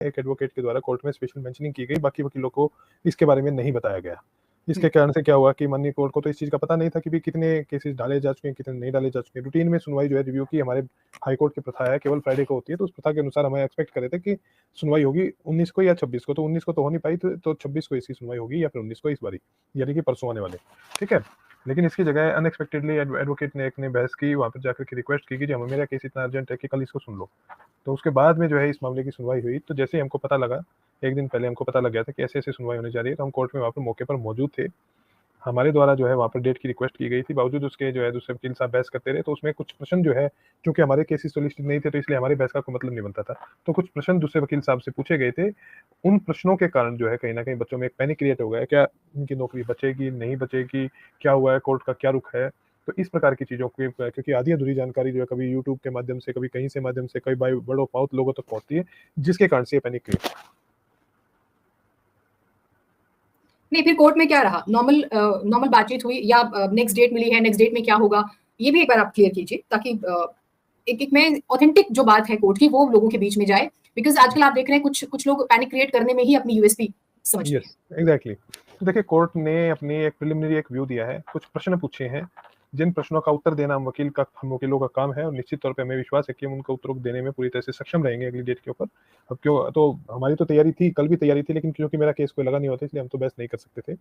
एक एडवोकेट के द्वारा कोर्ट में स्पेशल मेंशनिंग की गई, बाकी वकीलों को इसके बारे में नहीं बताया गया। इसके कारण से क्या हुआ कि माननीय कोर्ट को तो इस चीज़ का पता नहीं था कि भी कितने केसेस डाले जा चुके हैं, कितने नहीं डाले जा चुके हैं। रूटीन में सुनवाई जो है रिव्यू की हमारे हाई कोर्ट की प्रथा है, केवल फ्राइडे को होती है, तो उस प्रथा के अनुसार हम एक्सपेक्ट कर रहे थे कि सुनवाई होगी 19 को या 26 को, तो 19 को तो हो नहीं पाई, तो 26 को इसकी सुनवाई होगी या फिर 19 को इस बारी, यानी कि परसों आने वाले, ठीक है। लेकिन इसकी जगह अनएक्सपेक्टेडली एडवोकेट ने एक ने बहस की, वहाँ पर जाकर के रिक्वेस्ट की कि जी मेरा केस इतना अर्जेंट है कि कल इसको सुन लो। तो उसके बाद में जो है इस मामले की सुनवाई हुई, तो जैसे ही हमको पता लगा, एक दिन पहले हमको पता लग गया था कि ऐसे-ऐसे सुनवाई होने जा रही है, तो हम कोर्ट में वहाँ पे मौके पर मौजूद थे। हमारे द्वारा जो है वहाँ पर डेट की रिक्वेस्ट की गई थी, बावजूद उसके जो है दूसरे वकील साहब बहस करते रहे, तो उसमें कुछ प्रश्न जो है, चूँकि हमारे केसेस तो लिस्टेड नहीं थे, तो इसलिए हमारी बहस का कोई मतलब नहीं बनता था। तो कुछ प्रश्न दूसरे वकील साहब से पूछे गए थे, उन प्रश्नों के कारण जो है कहीं न कहीं बच्चों में एक पैनिक क्रिएट हो गया है, क्या इनकी नौकरी बचेगी, नहीं बचेगी, क्या हुआ है, कोर्ट का क्या रुख है? तो इस प्रकार की चीज़ों की क्योंकि आधी-अधूरी जानकारी जो है कभी यूट्यूब के माध्यम से, कभी कहीं से माध्यम से, कभी बाय वर्ड ऑफ माउथ लोगों तक पहुँचती है, जिसके कारण से ये पैनिक क्रिएट नहीं, फिर कोर्ट में क्या रहा? नॉर्मल बातचीत हुई या नेक्स्ट डेट मिली है, नेक्स्ट डेट में क्या होगा? ये भी एक बार आप क्लियर कीजिए, ताकि एक में ऑथेंटिक जो बात है कोर्ट की वो लोगों के बीच में जाए, बिकॉज़ आजकल आप देख रहे हैं कुछ लोग पैनिक क्रिएट करने में ही अपनी यूएसपी समझते हैं। Yes, exactly. तो देखिए कोर्ट ने अपनी एक प्रिलिमिनरी एक व्यू दिया है, कुछ प्रश्न पूछे हैं, जिन प्रश्नों का उत्तर देना हम वकीलों का काम है और निश्चित तौर पे हमें विश्वास है कि हम उनका उत्तर देने में पूरी तरह से सक्षम रहेंगे अगली डेट के ऊपर। अब क्यों तो हमारी तो तैयारी थी, कल भी तैयारी थी, लेकिन क्योंकि मेरा केस कोई लगा नहीं होता इसलिए हम तो बहस नहीं कर सकते थे।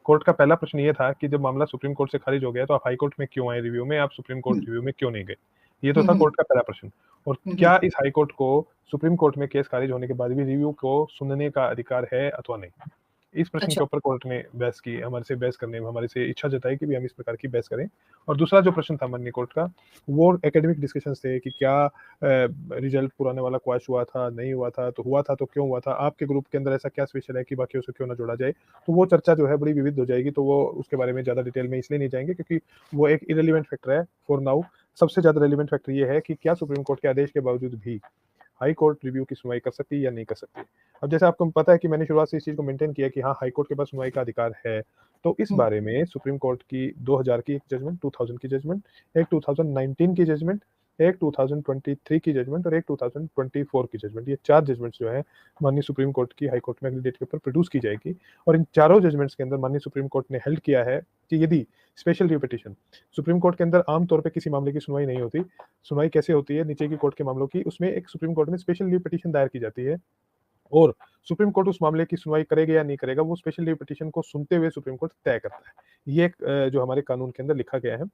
कोर्ट का पहला प्रश्न ये था कि जब मामला सुप्रीम कोर्ट से खारिज हो गया तो आप हाई कोर्ट में क्यों आए रिव्यू में, आप सुप्रीम कोर्ट रिव्यू में क्यों नहीं गए? ये तो था कोर्ट का पहला प्रश्न। और क्या इस हाई कोर्ट को सुप्रीम कोर्ट में केस खारिज होने के बाद भी रिव्यू को सुनने का अधिकार है अथवा नहीं? इस प्रश्न के ऊपर कोर्ट ने बहस की, हमारे से बहस करने में हमारे से इच्छा जताई कि भी हम इस प्रकार की बहस करें। और दूसरा जो प्रश्न था माननीय कोर्ट का, वो एकेडमिक डिस्कशंस थे कि क्या रिजल्ट पुराने वाला क्वैश हुआ था, नहीं हुआ था, तो हुआ था तो क्यों हुआ था? आपके ग्रुप के अंदर ऐसा क्या स्पेशल है कि बाकियों से क्यों ना जोड़ा जाए? तो वो चर्चा जो है बड़ी विविध हो जाएगी, तो वो उसके बारे में ज़्यादा डिटेल में इसलिए नहीं जाएँगे क्योंकि वो एक इर्रेलेवेंट फैक्टर है फॉर नाउ। सबसे ज़्यादा रेलेवेंट फैक्टर ये है कि क्या सुप्रीम कोर्ट के आदेश के बावजूद भी हाई कोर्ट रिव्यू की सुनवाई कर सकती है या नहीं कर सकती। अब जैसे आपको पता है कि मैंने शुरुआत से इस चीज़ को मेंटेन किया कि हाँ, हाई कोर्ट के पास सुनवाई का अधिकार है। तो इस बारे में सुप्रीम कोर्ट की 2000 की एक जजमेंट, 2000 की जजमेंट, एक 2019 की जजमेंट, एक 2023 की जजमेंट और एक 2024 की जजमेंट, ये 4 जजमेंट्स जो है माननीय सुप्रीम कोर्ट की हाई कोर्ट में अगली डेट के ऊपर प्रोड्यूस की जाएगी। और इन चारों जजमेंट्स के अंदर माननीय सुप्रीम कोर्ट ने हेल्ड किया है कि यदि special review petition supreme court के अंदर आम तौर पे किसी मामले की सुनवाई नहीं होती। सुनवाई कैसे होती है नीचे की कोर्ट के मामलों की, उसमें एक सुप्रीम कोर्ट में स्पेशल रिव्यू पिटीशन दायर की जाती है और सुप्रीम कोर्ट उस मामले की सुनवाई करेगा या नहीं करेगा, वो स्पेशल रिव्यू पिटीशन को सुनते हुए सुप्रीम कोर्ट तय करता है। ये एक जो हमारे कानून के अंदर लिखा गया है।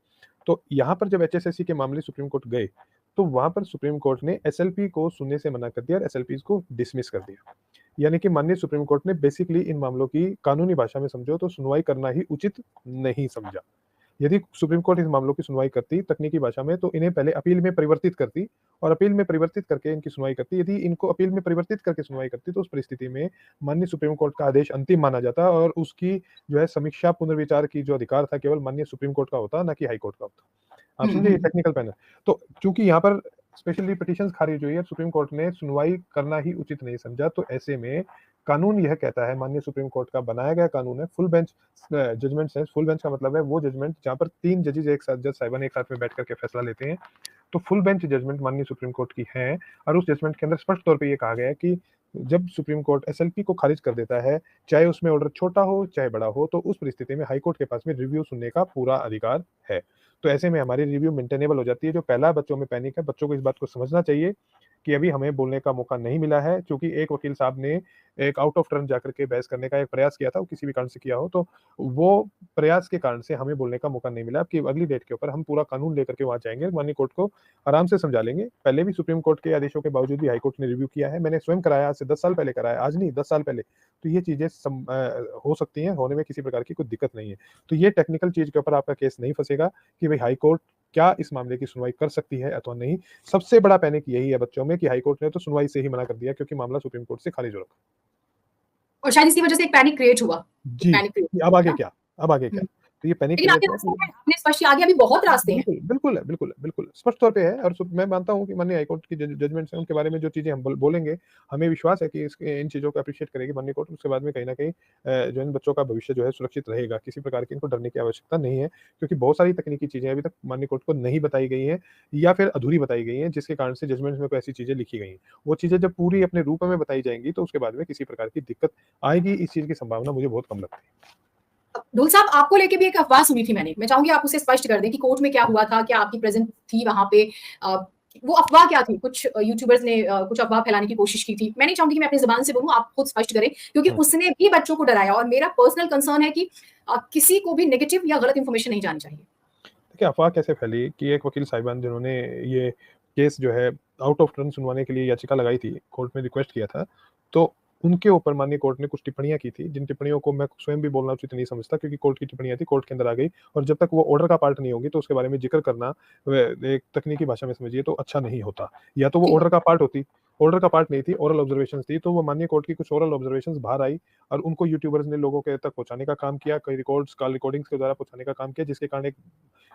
तो यहाँ पर जब एचएसएससी के मामले सुप्रीम कोर्ट गए, तो वहाँ पर सुप्रीम कोर्ट ने एसएलपी को सुनने से मना कर दिया और एसएलपीज़ को डिसमिस कर दिया। यानी कि माननीय सुप्रीम कोर्ट ने बेसिकली इन मामलों की कानूनी भाषा में समझो तो सुनवाई करना ही उचित नहीं समझा। यदि सुप्रीम कोर्ट इस मामलों की सुनवाई करती तकनीकी भाषा में, तो इन्हें पहले अपील में परिवर्तित करती और अपील में परिवर्तित करके इनकी सुनवाई करती। यदि इनको अपील में परिवर्तित करके सुनवाई करती, तो उस परिस्थिति में माननीय सुप्रीम कोर्ट का आदेश अंतिम माना जाता और उसकी जो है समीक्षा पुनर्विचार की जो अधिकार था केवल माननीय सुप्रीम कोर्ट का होता, ना कि हाई कोर्ट का होता। आप समझे, ये टेक्निकल पैनल। तो चूंकि यहाँ पर स्पेशली पिटीशंस खारिज हुई है, सुप्रीम कोर्ट ने सुनवाई करना ही उचित नहीं समझा, तो ऐसे में कानून यह कहता है, माननीय सुप्रीम कोर्ट का बनाया गया कानून है, फुल बेंच जजमेंट्स है। फुल बेंच का मतलब है वो जजमेंट जहाँ पर 3 जजेस एक साथ, जज साहिबान एक साथ में बैठ करके फैसला लेते हैं। तो फुल बेंच जजमेंट माननीय सुप्रीम कोर्ट की है और उस जजमेंट के अंदर स्पष्ट तौर पे ये कहा गया है कि जब सुप्रीम कोर्ट एसएलपी को खारिज कर देता है, चाहे उसमें ऑर्डर छोटा हो, चाहे बड़ा हो, तो उस परिस्थिति में हाई कोर्ट के पास में रिव्यू सुनने का पूरा अधिकार है। तो ऐसे में हमारी रिव्यू मेंटेनेबल हो जाती है। जो पहला बच्चों में पैनिक है, बच्चों को इस बात को समझना चाहिए कि अभी हमें बोलने का मौका नहीं मिला है, क्योंकि एक वकील साहब ने एक आउट ऑफ टर्न जाकर के बहस करने का एक प्रयास किया था, वो किसी भी कारण से किया हो, तो वो प्रयास के कारण से हमें बोलने का मौका नहीं मिला। कि अगली डेट के ऊपर हम पूरा कानून लेकर के वहाँ जाएँगे, माननीय कोर्ट को आराम से समझा लेंगे। पहले भी सुप्रीम कोर्ट के आदेशों के बावजूद भी हाई कोर्ट ने रिव्यू किया है। मैंने स्वयं कराया, आज से 10 साल पहले कराया, आज नहीं 10 साल पहले। तो ये चीज़ें हो सकती हैं, होने में किसी प्रकार की कोई दिक्कत नहीं है। तो ये टेक्निकल चीज़ के ऊपर आपका केस नहीं फँसेगा कि भई हाई कोर्ट क्या इस मामले की सुनवाई कर सकती है अथवा नहीं। सबसे बड़ा पैनिक यही है बच्चों में कि हाई कोर्ट ने तो सुनवाई से ही मना कर दिया क्योंकि मामला सुप्रीम कोर्ट से खारिज हो रखा। और शायद इसी वजह से एक पैनिक क्रिएट हुआ। जी, पैनिक क्रिएट अब आगे हुआ। क्या? अब आगे क्या? तो ये पैनिक लेकिन आगे क्रिएट रास्ते हैं, आपने स्पष्ट किया, आगे अभी बहुत रास्ते हैं। बिल्कुल स्पष्ट तौर पे है और मैं मानता हूँ कि माननीय हाईकोर्ट की जजमेंट्स हैं, उनके बारे में जो चीज़ें हम बोलेंगे, हमें विश्वास है कि इन चीज़ों को एप्रिशिएट करेगी माननीय कोर्ट। उसके बाद में कहीं न कहीं जो इन बच्चों का भविष्य जो है सुरक्षित रहेगा। किसी प्रकार की इनको डरने की आवश्यकता नहीं है, क्योंकि बहुत सारी तकनीकी चीज़ें अभी तक माननीय कोर्ट को नहीं बताई गई हैं या फिर अधूरी बताई गई हैं, जिसके कारण से जजमेंट्स में कोई ऐसी चीज़ें लिखी गई हैं। वो चीज़ें जब पूरी अपने रूप में बताई जाएँगी, तो उसके बाद में किसी प्रकार की दिक्कत आएगी, इस चीज़ की संभावना मुझे बहुत कम लगती है। ढोल साहब, आपको लेके भी एक अफवाह सुनी थी मैंने। मैं चाहूँगी आप उसे स्पष्ट कर दें कि कोर्ट में क्या हुआ था? क्या आपकी प्रेज़ेंस थी वहाँ पे? वो अफवाह क्या थी? कुछ यूट्यूबर्स ने कुछ अफवाह फैलाने की कोशिश की थी। मैं नहीं चाहूँगी कि मैं अपनी ज़ुबान से बोलूँ, आप खुद स्पष्ट करें, क्योंकि उसने भी बच्चों को डराया और मेरा पर्सनल कंसर्न है कि किसी को भी नेगेटिव या गलत इन्फॉर्मेशन नहीं जानी चाहिए। देखिए, अफ़वाह कैसे फैली कि एक वकील साहिबान जिन्होंने ये केस जो है आउट ऑफ टर्न सुनवाने के लिए याचिका लगाई थी, कोर्ट में रिक्वेस्ट किया था, तो उनके ऊपर माननीय कोर्ट ने कुछ टिप्पणियाँ की थी, जिन टिप्पणियों को मैं स्वयं भी बोलना उचित नहीं समझता, क्योंकि कोर्ट की टिप्पणियाँ थी, कोर्ट के अंदर आ गई और जब तक वो ऑर्डर का पार्ट नहीं होगी, तो उसके बारे में ज़िक्र करना एक तकनीकी भाषा में समझिए तो अच्छा नहीं होता। या तो वो ठीक है। ऑर्डर का पार्ट होती, ऑर्डर का पार्ट नहीं थी, ओरल ऑब्जर्वेशंस थी, तो वो माननीय कोर्ट की कुछ ओरल ऑब्जर्वेशंस बाहर आई और उनको यूट्यूबर्स ने लोगों के तक पहुँचाने का काम किया, कई रिकॉर्डिंग्स के द्वारा पहुँचाने का काम किया, जिसके कारण एक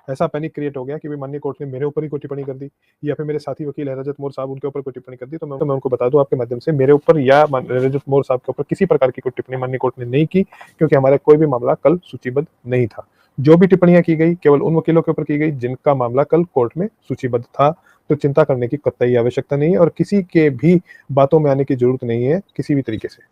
ऐसा पैनिक क्रिएट हो गया कि माननीय कोर्ट ने मेरे ऊपर ही कोई टिप्पणी कर दी या फिर मेरे साथी वकील हैं रजत मोर साहब, उनके ऊपर कोई टिप्पणी कर दी। तो मैं उनको बता दूं आपके माध्यम से, मेरे ऊपर या रजत मोर साहब के ऊपर किसी प्रकार की कोई टिप्पणी माननीय कोर्ट ने नहीं की, क्योंकि हमारा कोई भी मामला कल सूचीबद्ध नहीं था। जो भी टिप्पणियां की गई केवल उन वकीलों के ऊपर की गई जिनका मामला कल कोर्ट में सूचीबद्ध था। तो चिंता करने की कतई आवश्यकता नहीं है और किसी के भी बातों में आने की जरूरत नहीं है किसी भी तरीके से।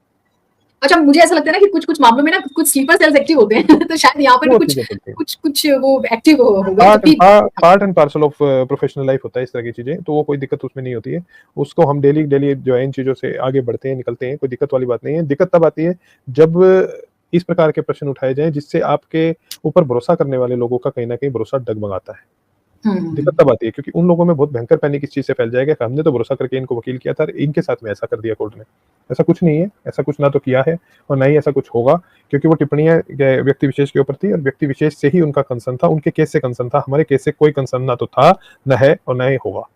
अच्छा, मुझे ऐसा लगता है ना कि कुछ-कुछ मामलों में ना कुछ स्लीपर सेल्स एक्टिव होते हैं तो शायद यहाँ पर भी वो कुछ चीजें चलती हैं, कुछ कुछ वो एक्टिव होगा तो फिर part and parcel of professional life होता है इस तरह की चीजें, तो वो कोई दिक्कत उसमें नहीं होती है। उसको हम डेली डेली जो है इन चीजों से आगे बढ़ते हैं, निकलते हैं, कोई दिक्कत वाली बात नहीं है। दिक्कत तब आती है जब इस प्रकार के प्रश्न उठाए जाएं जिससे आपके ऊपर भरोसा करने वाले लोगों का कहीं ना कहीं भरोसा डगमगाता है। दिक्कत तब आती है क्योंकि उन लोगों में बहुत भयंकर पैनिक इस चीज से फैल जाएगा कि हमने तो भरोसा करके इनको वकील किया था, इनके साथ में ऐसा कर दिया कोर्ट ने। ऐसा कुछ नहीं है, ऐसा कुछ ना तो किया है और ना ही ऐसा कुछ होगा, क्योंकि वो टिप्पणियां व्यक्ति विशेष के ऊपर थी और व्यक्ति विशेष से ही उनका कंसर्न था, उनके केस से कंसर्न था। हमारे केस से कोई कंसर्न ना तो था, न है और न ही होगा।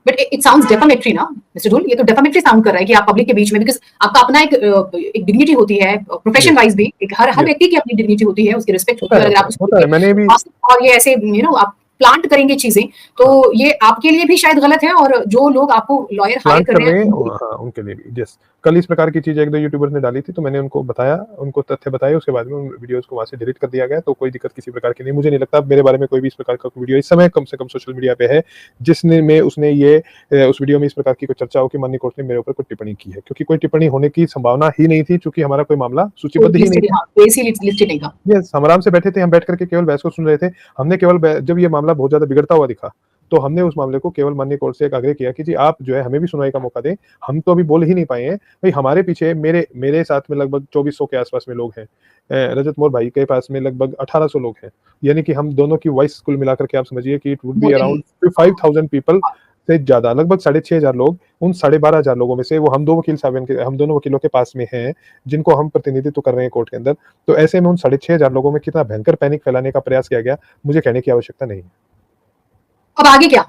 बट इट साउंड्स डेफामेटरी ना मिस्टर ढोल, ये तो डेफामेटरी साउंड कर रहा है कि आप पब्लिक के बीच में, बिकॉज़ आपका अपना एक डिग्निटी होती है, प्रोफेशन वाइज भी एक हर व्यक्ति की अपनी डिग्निटी होती है, उसकी रिस्पेक्ट होती है, अगर आप होता है। मैंने भी और ये ऐसे आप प्लांट करेंगे चीजें तो ये आपके लिए भी शायद गलत है और जो लोग आपको लॉयर हायर कर रहे हैं हाँ, उनके लिए भी। यस, कल इस प्रकार की चीजें एक दो यूट्यूबर ने डाली थी तो मैंने उनको बताया, उनको तथ्य बताए, उसके बाद में उन वीडियोस को वहां से डिलीट कर दिया गया। तो कोई दिक्कत किसी प्रकार की नहीं, मुझे नहीं लगता मेरे बारे में कोई भी इस प्रकार का वीडियो इस समय कम से कम सोशल मीडिया पे है जिसने में उसने ये उस वीडियो में इस प्रकार की कोई चर्चा हो कि माननीय कोर्ट ने मेरे ऊपर कोई टिप्पणी की है, क्योंकि कोई टिप्पणी होने की संभावना ही नहीं थी, चूंकि हमारा कोई मामला सूचीबद्ध ही नहीं था। यस, हम आराम से बैठे थे, हम बैठ करके केवल बहस को सुन रहे थे। हमने केवल जब ये मामला बहुत ज्यादा बिगड़ता हुआ दिखा तो हमने उस मामले को केवल माननीय कोर्ट से एक आग्रह किया कि जी आप जो है हमें भी सुनवाई का मौका दें। हम तो अभी बोल ही नहीं पाए हैं भाई, हमारे पीछे मेरे साथ में लगभग 2400 के आसपास में लोग हैं, रजत मोर भाई के पास में लगभग 1800 लोग हैं, यानी कि हम दोनों की वॉइस कुल मिलाकर के आप समझिए कि it would be around 5000 people से ज्यादा, लगभग 6500 लोग। उन 12500 लोगों में से वो हम दोनों वकीलों के पास में हैं जिनको हम प्रतिनिधित्व कर रहे हैं कोर्ट के अंदर। तो ऐसे में उन 6500 लोगों में कितना भयंकर पैनिक फैलाने का प्रयास किया गया मुझे कहने की आवश्यकता नहीं है। अब आगे क्या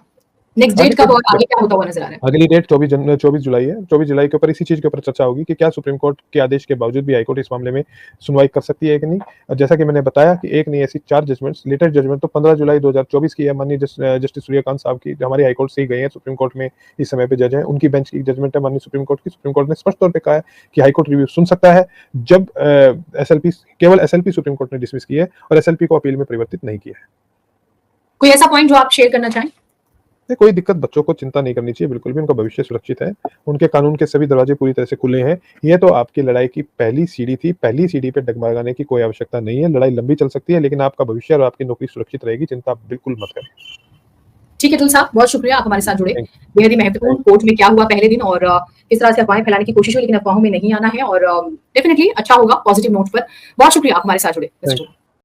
नेक्स्ट डेट कब और आगे क्या होता हुआ नजर आ रहा है? अगली डेट 24 जुलाई है। 24 जुलाई के ऊपर इसी चीज के ऊपर चर्चा होगी कि क्या सुप्रीम कोर्ट के आदेश के बावजूद भी हाईकोर्ट इस मामले में सुनवाई कर सकती है कि नहीं। और जैसा कि मैंने बताया कि एक नहीं ऐसी 4 जजमेंट्स, लेटेस्ट जजमेंट तो 15 जुलाई 2024 की है, माननीय जस्टिस सूर्यकांत साहब की, जो हमारी हाईकोर्ट से ही गए हैं, सुप्रीम कोर्ट में इस समय पे जज हैं, उनकी बेंच की जजमेंट है माननीय सुप्रीम कोर्ट की। सुप्रीम कोर्ट ने स्पष्ट तौर पर कहा है कि हाईकोर्ट रिव्यू सुन सकता है जब केवल एसएलपी सुप्रीम कोर्ट ने डिसमिस की है और एसएलपी को अपील में परिवर्तित नहीं किया है। कोई ऐसा पॉइंट जो आप शेयर करना चाहें? कोई दिक्कत, बच्चों को चिंता नहीं करनी चाहिए, बिल्कुल भी उनका भविष्य सुरक्षित है, उनके कानून के सभी दरवाजे पूरी तरह से खुले हैं। ये तो आपकी लड़ाई की पहली सीढ़ी थी, पहली सीढ़ी पे डगमगाने की कोई आवश्यकता नहीं है। लड़ाई लंबी चल सकती है लेकिन आपका भविष्य और आपकी नौकरी सुरक्षित रहेगी, चिंता बिल्कुल मत करें। ठीक है ढोल साहब, बहुत शुक्रिया आप हमारे साथ जुड़े। बेहद ही महत्वपूर्ण कोर्ट में क्या हुआ पहले दिन और किस तरह से अफवाहें फैलाने की कोशिश हुई, लेकिन अफवाहों में नहीं आना है और डेफिनेटली अच्छा होगा पॉजिटिव नोट पर। बहुत शुक्रिया आप हमारे साथ जुड़े।